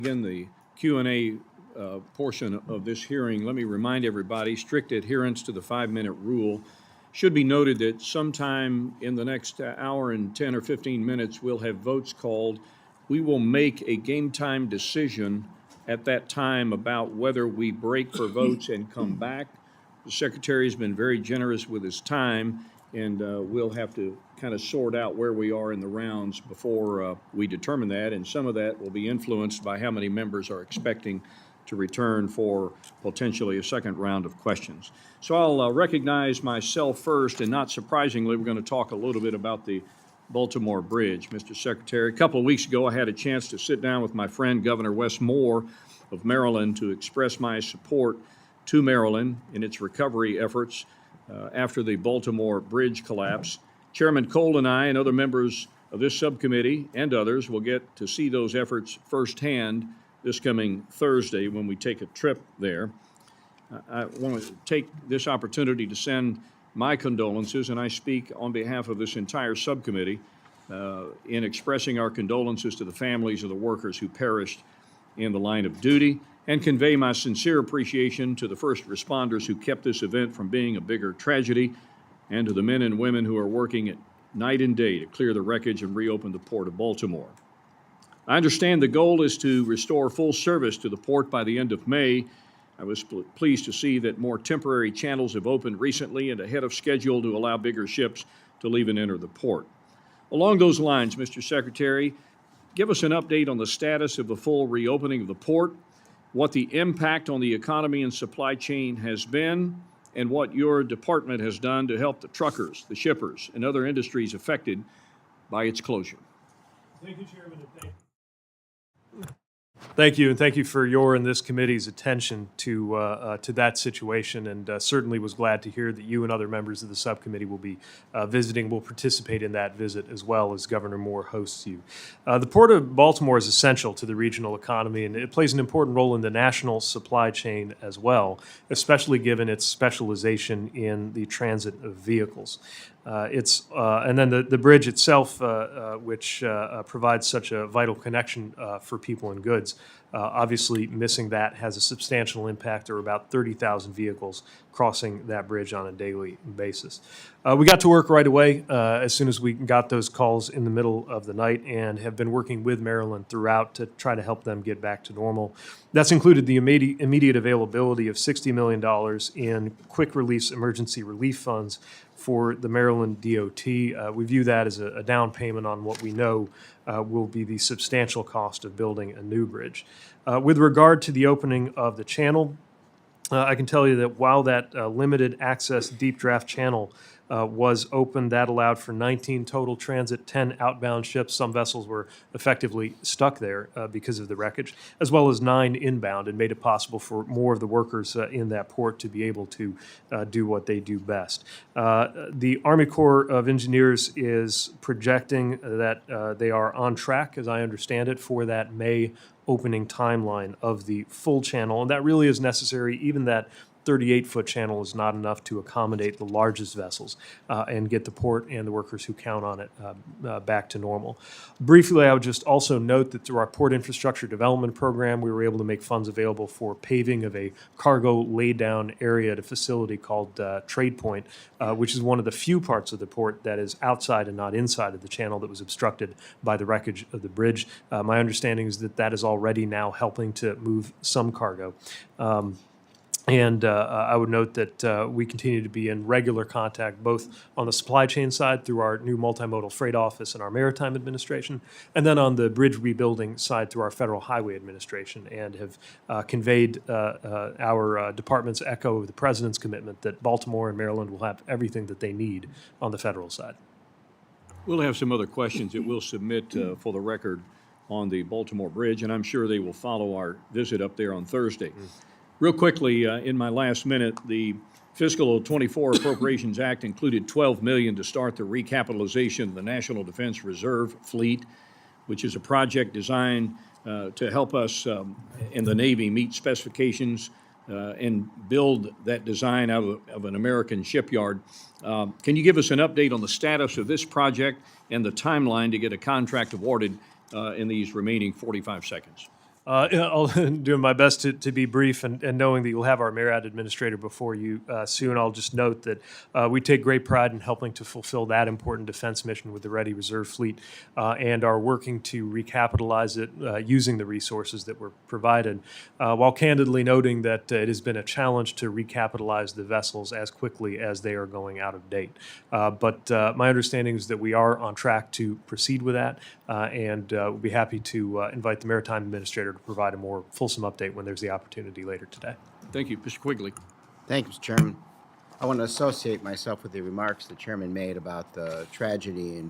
Begin the Q&A portion of this hearing. Let me remind everybody, strict adherence to the 5-minute rule. Should be noted that sometime in the next hour and 10 or 15 minutes, we'll have votes called. We will make a game time decision at that time about whether we break for votes and come back. The Secretary has been very generous with his time, and we'll have to kind of sort out where we are in the rounds before we determine that, and some of that will be influenced by how many members are expecting to return for potentially a second round of questions. So I'll recognize myself first, and not surprisingly, we're going to talk a little bit about the Baltimore Bridge. Mr. Secretary, a couple of weeks ago, I had a chance to sit down with my friend, Governor Wes Moore of Maryland, to express my support to Maryland in its recovery efforts after the Baltimore Bridge collapse. Chairman Cole and I and other members of this subcommittee and others will get to see those efforts firsthand this coming Thursday when we take a trip there. I want to take this opportunity to send my condolences, and I speak on behalf of this entire subcommittee in expressing our condolences to the families of the workers who perished in the line of duty, and convey my sincere appreciation to the first responders who kept this event from being a bigger tragedy, and to the men and women who are working at night and day to clear the wreckage and reopen the Port of Baltimore. I understand the goal is to restore full service to the port by the end of May. I was pleased to see that more temporary channels have opened recently and ahead of schedule to allow bigger ships to leave and enter the port. Along those lines, Mr. Secretary, give us an update on the status of the full reopening of the port, what the impact on the economy and supply chain has been, and what your department has done to help the truckers, the shippers, and other industries affected by its closure. Thank you, Chairman. Thank you, and thank you for your and this committee's attention to that situation, and certainly was glad to hear that you and other members of the subcommittee will be visiting, will participate in that visit as well as Governor Moore hosts you. The Port of Baltimore is essential to the regional economy, and it plays an important role in the national supply chain as well, especially given its specialization in the transit of vehicles. And then the bridge itself, which provides such a vital connection for people and goods, obviously missing that has a substantial impact. There are about 30,000 vehicles crossing that bridge on a daily basis. We got to work right away as soon as we got those calls in the middle of the night, and have been working with Maryland throughout to try to help them get back to normal. That's included the immediate availability of $60 million in quick release emergency relief funds for the Maryland DOT. We view that as a down payment on what we know will be the substantial cost of building a new bridge. With regard to the opening of the channel, I can tell you that while that limited access deep draft channel was open, that allowed for 19 total transit, 10 outbound ships. Some vessels were effectively stuck there because of the wreckage, as well as 9 inbound, and made it possible for more of the workers in that port to be able to do what they do best. The Army Corps of Engineers is projecting that they are on track, as I understand it, for that May opening timeline of the full channel, and that really is necessary. Even that 38-foot channel is not enough to accommodate the largest vessels and get the port and the workers who count on it back to normal. Briefly, I would just also note that through our Port Infrastructure Development Program, we were able to make funds available for paving of a cargo laydown area at a facility called Trade Point, which is one of the few parts of the port that is outside and not inside of the channel that was obstructed by the wreckage of the bridge. My understanding is that that is already now helping to move some cargo. And I would note that we continue to be in regular contact both on the supply chain side through our new multimodal freight office and our maritime administration, and then on the bridge rebuilding side through our Federal Highway Administration, and have conveyed our department's echo of the President's commitment that Baltimore and Maryland will have everything that they need on the federal side. We'll have some other questions that we'll submit for the record on the Baltimore Bridge, and I'm sure they will follow our visit up there on Thursday. Real quickly, in my last minute, the Fiscal 24 Appropriations Act included $12 million to start the recapitalization of the National Defense Reserve Fleet, which is a project designed to help us in the Navy meet specifications and build that design out of an American shipyard. Can you give us an update on the status of this project and the timeline to get a contract awarded in these remaining 45 seconds? Yeah, I'll doing my best to be brief, and knowing that you'll have our MARAD administrator before you soon, I'll just note that we take great pride in helping to fulfill that important defense mission with the Ready Reserve Fleet, and are working to recapitalize it using the resources that were provided, while candidly noting that it has been a challenge to recapitalize the vessels as quickly as they are going out of date. But my understanding is that we are on track to proceed with that, and we'll be happy to invite the Maritime Administrator to provide a more fulsome update when there's the opportunity later today. Thank you. Mr. Quigley. Thank you, Mr. Chairman. I want to associate myself with the remarks the chairman made about the tragedy in